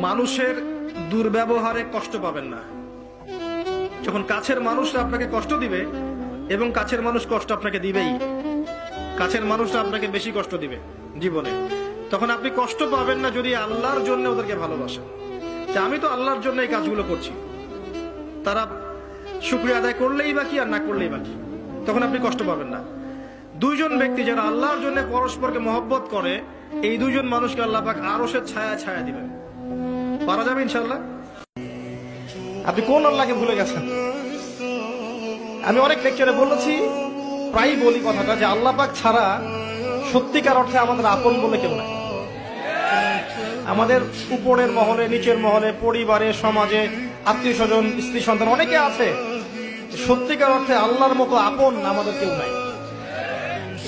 মানুষের দুর্ব্যবহারে কষ্ট পাবেন না। যখন কাছের মানুষরা আপনাকে কষ্ট দিবে, এবং কাছের মানুষ কষ্ট আপনাকে দিবেই, কাছের মানুষরা আপনাকে বেশি কষ্ট দিবে জীবনে, তখন আপনি কষ্ট পাবেন না যদি আল্লাহর জন্য ওদেরকে ভালোবাসেন, যে আমি তো আল্লাহর জন্য এই কাজগুলো করছি, তারা শুকরিয়া আদায় করলেই বাকি আর না করলেই বাকি, তখন আপনি কষ্ট পাবেন না। দুইজন ব্যক্তি যারা আল্লাহর জন্য পরস্পরকে মহব্বত করে, এই দুইজন মানুষকে আল্লাহ পাক আরশের ছায়া ছায়া দিবেন। পারা যাবে ইনশাআল্লাহ। আপনি কোন আল্লাহকে ভুলে গেছেন? আমি অনেক লেকচারে বলেছি, প্রায় বলি কথাটা, যে আল্লাহ পাক ছাড়া সত্যিকার অর্থে আমাদের আপন বলে কেউ নাই। আমাদের উপরের মহলে, নিচের মহলে, পরিবারে, সমাজে, আত্মীয় স্বজন, স্ত্রী সন্তান অনেকে আছে, সত্যিকার অর্থে আল্লাহর মতো আপন আমাদের কেউ নাই।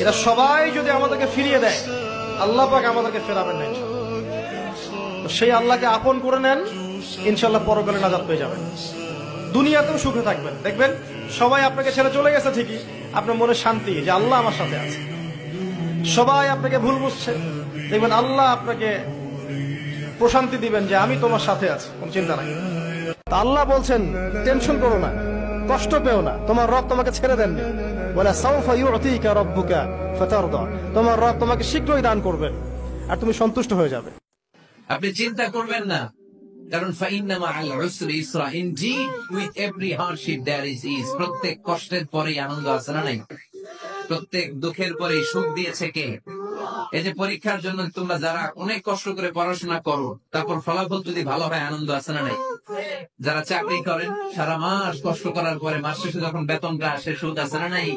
এরা সবাই যদি আমাদেরকে ফিরিয়ে দেয়, আল্লাহ পাক আমাদেরকে ফেরাবেন না। সেই আল্লাহকে আপন করে নেন, ইনশাল্লাহ পরকালে নাজাত পেয়ে যাবেন, দুনিয়াতেও সুখে থাকবেন। দেখবেন সবাই আপনাকে ছেড়ে চলে গেছে ঠিকই, আপনার মনে শান্তি যে আল্লাহ আমার সাথে আছে। সবাই আপনাকে ভুল বুঝছে, দেখবেন আল্লাহ আপনাকে প্রশান্তি দিবেন যে আমি তোমার সাথে আছি, কোন চিন্তা নাই। তা আল্লাহ বলছেন, টেনশন করো না, কষ্ট পেও না, তোমার রব তোমাকে ছেড়ে দেননি। ওয়ালা সাউফা ইউতিকা রাব্বুকা ফাতারদা, তোমার রব তোমাকে শীঘ্রই দান করবেন আর তুমি সন্তুষ্ট হয়ে যাবে। আপনি চিন্তা করবেন না, কারণ ফাইন্না মাআল উসরি ইসরা, indeed with every hardship there is ease. প্রত্যেক কষ্টের পরেই আনন্দ আছে না নাই? প্রত্যেক দুঃখের পরেই সুখ দিয়েছে কে? এই যে পরীক্ষার জন্য তোমরা যারা অনেক কষ্ট করে পড়াশোনা করো, তারপর ফলাফল যদি ভালো হয়, আনন্দ আছে না নাই? যারা চাকরি করেন, সারা মাস কষ্ট করার পরে মাস শেষে যখন বেতনটা আসে, সুখ আছে না নাই?